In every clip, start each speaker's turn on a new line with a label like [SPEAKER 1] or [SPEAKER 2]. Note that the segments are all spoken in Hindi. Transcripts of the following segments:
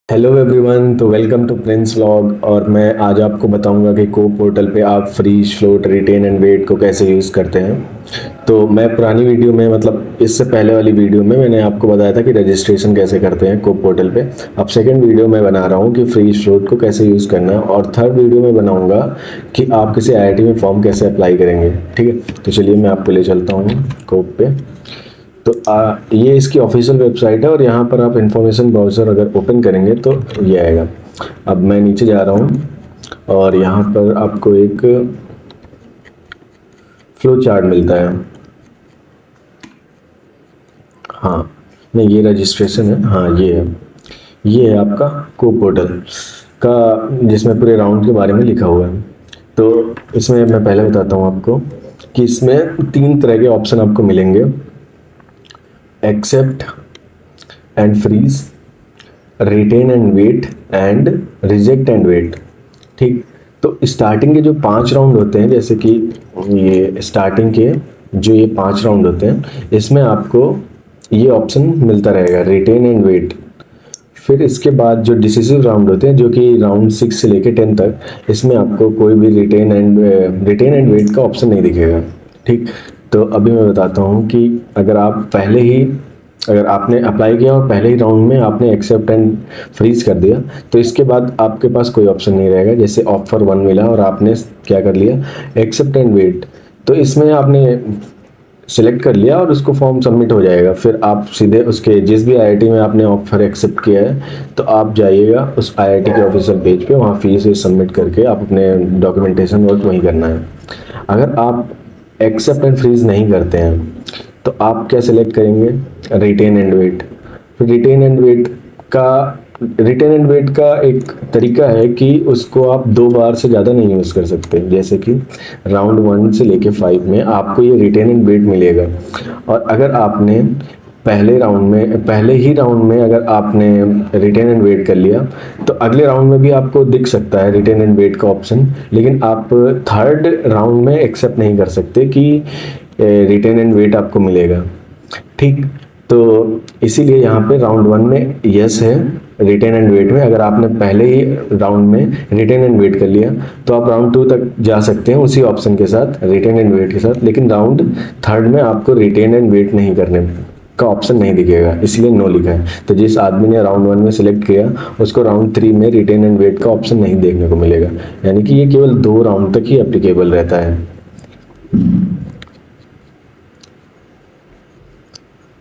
[SPEAKER 1] हेलो एवरीवन, तो वेलकम टू प्रिंस व्लॉग। और मैं आज आपको बताऊंगा कि को पोर्टल पे आप freeze, float, retain and wait को कैसे यूज़ करते हैं। तो मैं पुरानी वीडियो में, मतलब इससे पहले वाली वीडियो में, मैंने आपको बताया था कि रजिस्ट्रेशन कैसे करते हैं को पोर्टल पे। अब सेकंड वीडियो में बना रहा हूँ कि फ्रीज, फ्लोट को कैसे यूज़ करना है, और थर्ड वीडियो में बनाऊंगा कि आप किसी आईआईटी में फॉर्म कैसे अप्लाई करेंगे। ठीक है, तो चलिए मैं आपको ले चलता हूँ कोप पे। तो ये इसकी ऑफिशियल वेबसाइट है, और यहाँ पर आप इंफॉर्मेशन ब्राउज़र अगर ओपन करेंगे तो ये आएगा। अब मैं नीचे जा रहा हूँ, और यहाँ पर आपको एक फ्लो चार्ट मिलता है। हाँ, नहीं, ये रजिस्ट्रेशन है। हाँ, ये है आपका को पोर्टल का, जिसमें पूरे राउंड के बारे में लिखा हुआ है। तो इसमें मैं पहले बताता हूँ आपको कि इसमें तीन तरह के ऑप्शन आपको मिलेंगे: accept and freeze, retain and wait, and reject and wait. ठीक। तो स्टार्टिंग के जो 5 राउंड होते हैं, जैसे कि ये स्टार्टिंग के जो ये 5 राउंड होते हैं, इसमें आपको ये ऑप्शन मिलता रहेगा, रिटेन एंड वेट। फिर इसके बाद जो डिसिसिव राउंड होते हैं, जो कि राउंड 6 से लेके 10 तक, इसमें आपको कोई भी रिटेन एंड वेट का ऑप्शन नहीं दिखेगा। ठीक। तो अभी मैं बताता हूँ कि अगर आप पहले ही, अगर आपने अप्लाई किया और पहले ही राउंड में आपने एक्सेप्ट एंड फ्रीज कर दिया, तो इसके बाद आपके पास कोई ऑप्शन नहीं रहेगा। जैसे ऑफर 1 मिला और आपने क्या कर लिया, एक्सेप्ट एंड वेट, तो इसमें आपने सिलेक्ट कर लिया और उसको फॉर्म सबमिट हो जाएगा। फिर आप सीधे उसके जिस भी आईआईटी में आपने ऑफर एक्सेप्ट किया है, तो आप जाइएगा उस आईआईटी के ऑफिशियल पेज पे, वहाँ फीस सबमिट करके आप अपने डॉक्यूमेंटेशन वर्क वहीं करना है। अगर आप एक्सेप्ट एंड फ्रीज नहीं करते हैं, तो आप क्या सिलेक्ट करेंगे, रिटेन एंड वेट। फिर का रिटेन एंड वेट का एक तरीका है कि उसको आप 2 बार से ज़्यादा नहीं यूज़ कर सकते। जैसे कि राउंड 1 से लेके 5 में आपको ये रिटेन एंड वेट मिलेगा, और अगर आपने पहले ही राउंड में अगर आपने रिटेन एंड वेट कर लिया, तो अगले राउंड में भी आपको दिख सकता है रिटेन एंड वेट का ऑप्शन, लेकिन आप थर्ड राउंड में एक्सेप्ट नहीं कर सकते कि रिटेन एंड वेट आपको मिलेगा। ठीक। तो इसीलिए यहाँ पे राउंड 1 में यस है रिटेन एंड वेट में। अगर आपने पहले ही राउंड में रिटेन एंड वेट कर लिया, तो आप राउंड 2 तक जा सकते हैं उसी ऑप्शन के साथ, रिटेन एंड वेट के साथ। लेकिन राउंड थर्ड में आपको रिटेन एंड वेट नहीं करने का ऑप्शन नहीं दिखेगा, इसलिए नो लिखा है। तो जिस आदमी ने राउंड 1 में सिलेक्ट किया, उसको राउंड 3 में रिटेन एंड वेट का ऑप्शन नहीं देखने को मिलेगा। यानी कि ये केवल 2 राउंड तक ही एप्लीकेबल रहता है।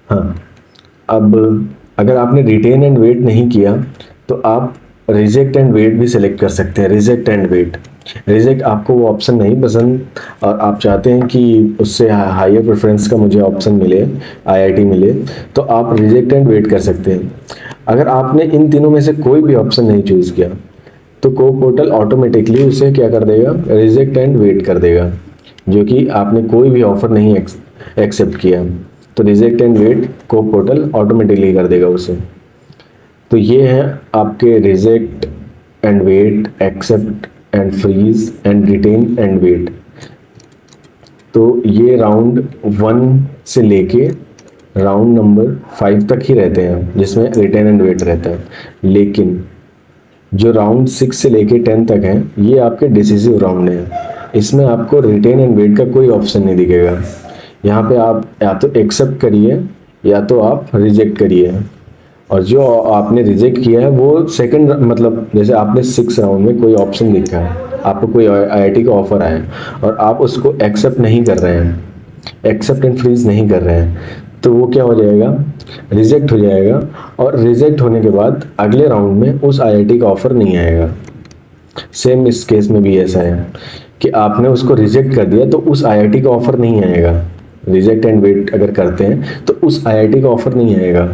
[SPEAKER 1] हाँ। अब अगर आपने रिटेन एंड वेट नहीं किया, तो आप रिजेक्ट एंड वेट भी सिलेक्ट कर सकते हैं। रिजेक्ट एंड वेट, रिजेक्ट आपको वो ऑप्शन नहीं पसंद, और आप चाहते हैं कि उससे हायर प्रेफरेंस का मुझे ऑप्शन मिले, आईआईटी मिले, तो आप रिजेक्ट एंड वेट कर सकते हैं। अगर आपने इन तीनों में से कोई भी ऑप्शन नहीं चूज़ किया, तो को पोर्टल ऑटोमेटिकली उसे क्या कर देगा, रिजेक्ट एंड वेट कर देगा, जो कि आपने कोई भी ऑफर नहीं एक्सेप्ट किया। तो रिजेक्ट एंड वेट को पोर्टल ऑटोमेटिकली कर देगा उसे। तो ये हैं आपके reject and wait, accept and freeze, and retain and wait. तो ये राउंड 1 से लेके राउंड नंबर 5 तक ही रहते हैं, जिसमें रिटेन एंड वेट रहता है। लेकिन जो राउंड 6 से लेके 10 तक है, ये आपके डिसिसिव राउंड है। इसमें आपको रिटेन एंड वेट का कोई ऑप्शन नहीं दिखेगा। यहाँ पे आप या तो एक्सेप्ट करिए, या तो आप रिजेक्ट करिए। और जो आपने रिजेक्ट किया है वो सेकंड, मतलब जैसे आपने 6 राउंड में कोई ऑप्शन दिखा है, आपको कोई आईआईटी का ऑफर आया और आप उसको एक्सेप्ट नहीं कर रहे हैं, एक्सेप्ट एंड फ्रीज नहीं कर रहे हैं, तो वो क्या हो जाएगा, रिजेक्ट हो जाएगा। और रिजेक्ट होने के बाद अगले राउंड में उस आईआईटी का ऑफर नहीं आएगा। सेम इस केस में भी ऐसा है कि आपने उसको रिजेक्ट कर दिया, तो उस आईआईटी का ऑफर नहीं आएगा। रिजेक्ट एंड वेट अगर करते हैं, तो उस आईआईटी का ऑफर नहीं आएगा,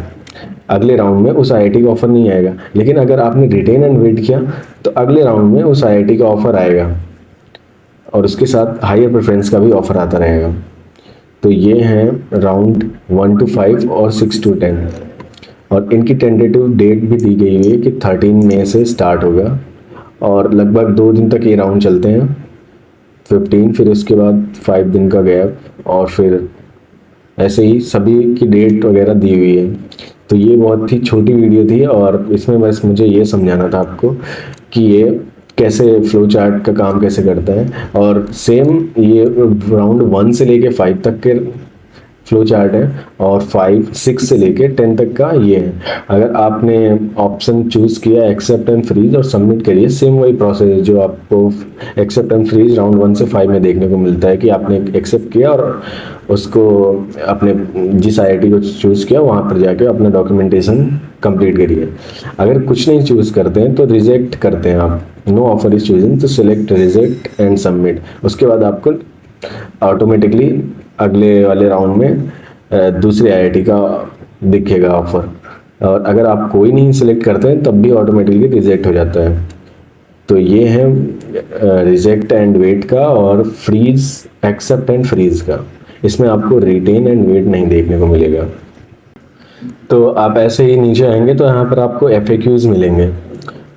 [SPEAKER 1] अगले राउंड में उस आईआईटी का ऑफर नहीं आएगा। लेकिन अगर आपने रिटेन एंड वेट किया, तो अगले राउंड में उस आईआईटी का ऑफर आएगा, और उसके साथ हायर प्रेफरेंस का भी ऑफर आता रहेगा। तो ये हैं राउंड 1 to 5 और 6 to 10, और इनकी टेंटेटिव डेट भी दी गई हुई है कि 13 मई से स्टार्ट होगा, और लगभग 2 दिन तक ये राउंड चलते हैं, 15, फिर उसके बाद 5 दिन का गैप, और फिर ऐसे ही सभी की डेट वगैरह दी हुई है। तो ये बहुत ही छोटी वीडियो थी और इसमें बस मुझे ये समझाना था आपको कि ये कैसे फ्लो चार्ट का काम कैसे करता है। और सेम ये राउंड 1 से लेके 5 तक के फ्लो चार्ट है और 6 से लेके 10 तक का ये है। अगर आपने ऑप्शन चूज किया एक्सेप्ट एंड फ्रीज और सबमिट करिए, सेम वही प्रोसेस है जो आपको एक्सेप्ट एंड फ्रीज राउंड 1 से 5 में देखने को मिलता है कि आपने एक्सेप्ट किया और उसको अपने जिस आईआईटी को चूज किया वहाँ पर जाके अपना डॉक्यूमेंटेशन कंप्लीट करिए। अगर कुछ नहीं चूज करते हैं तो रिजेक्ट करते हैं आप, नो ऑफर इज चूजन तो सिलेक्ट रिजेक्ट एंड सबमिट। उसके बाद आपको ऑटोमेटिकली अगले वाले राउंड में दूसरे आईआईटी का दिखेगा ऑफर। और अगर आप कोई नहीं सिलेक्ट करते हैं तब भी ऑटोमेटिकली रिजेक्ट हो जाता है। तो ये है रिजेक्ट एंड वेट का और फ्रीज, एक्सेप्ट एंड फ्रीज का। इसमें आपको रिटेन एंड वेट नहीं देखने को मिलेगा। तो आप ऐसे ही नीचे आएंगे तो यहाँ पर आपको FAQs मिलेंगे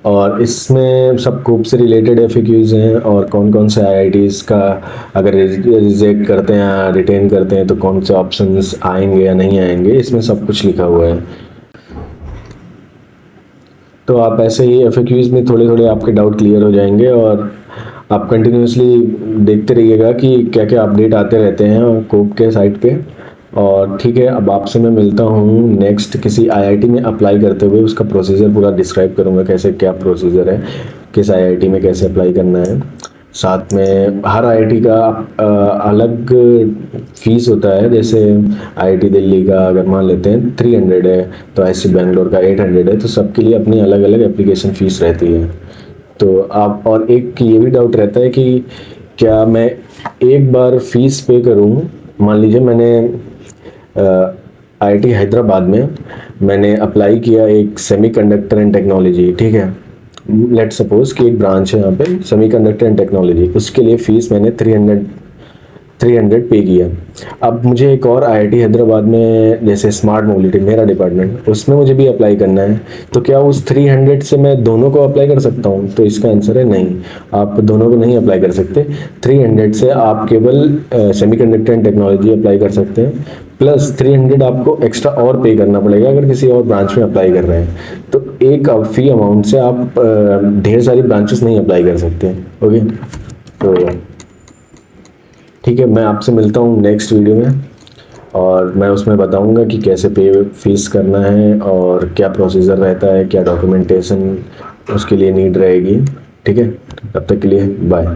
[SPEAKER 1] और इसमें सब खूब से रिलेटेड FAQs हैं और कौन कौन से IITs का अगर रिजेक्ट करते हैं या रिटेन करते हैं तो कौन से ऑप्शंस आएंगे या नहीं आएंगे, इसमें सब कुछ लिखा हुआ है। तो आप ऐसे ही FAQs में थोड़े थोड़े आपके डाउट क्लियर हो जाएंगे और आप कंटिन्यूसली देखते रहिएगा कि क्या क्या अपडेट आते रहते हैं कोप के साइट पे। और ठीक है, अब आपसे मैं मिलता हूँ नेक्स्ट किसी आईआईटी में अप्लाई करते हुए, उसका प्रोसीजर पूरा डिस्क्राइब करूँगा कैसे क्या प्रोसीजर है, किस आईआईटी में कैसे अप्लाई करना है। साथ में हर आईआईटी का अलग फीस होता है। जैसे आईआईटी दिल्ली का अगर मान लेते हैं 300 है तो IISc बैंगलोर का 800 है। तो सबके लिए अपनी अलग अलग एप्लीकेशन फ़ीस रहती है। तो आप, और एक ये भी डाउट रहता है कि क्या मैं एक बार फीस पे करूँ। मान लीजिए मैंने IIT हैदराबाद में मैंने अप्लाई किया एक सेमीकंडक्टर एंड टेक्नोलॉजी, ठीक है, लेट सपोज कि एक ब्रांच है यहाँ पे सेमीकंडक्टर एंड टेक्नोलॉजी, उसके लिए फ़ीस मैंने 300 पे किया। अब मुझे एक और IIT हैदराबाद में जैसे स्मार्ट मोबिलिटी मेरा डिपार्टमेंट, उसमें मुझे भी अप्लाई करना है। तो क्या उस 300 से मैं दोनों को अप्लाई कर सकता हूँ? तो इसका आंसर है नहीं, आप दोनों को नहीं अप्लाई कर सकते। 300 से आप केवल सेमीकंडक्टर एंड टेक्नोलॉजी अप्लाई कर सकते हैं, प्लस 300 आपको एक्स्ट्रा और पे करना पड़ेगा अगर किसी और ब्रांच में अप्लाई कर रहे हैं। तो एक फी अमाउंट से आप ढेर सारी ब्रांचेस नहीं अप्लाई कर सकते। ओके, तो ठीक है, मैं आपसे मिलता हूँ नेक्स्ट वीडियो में और मैं उसमें बताऊँगा कि कैसे पे फीस करना है और क्या प्रोसीजर रहता है, क्या डॉक्यूमेंटेशन उसके लिए नीड रहेगी। ठीक है, तब तक के लिए बाय।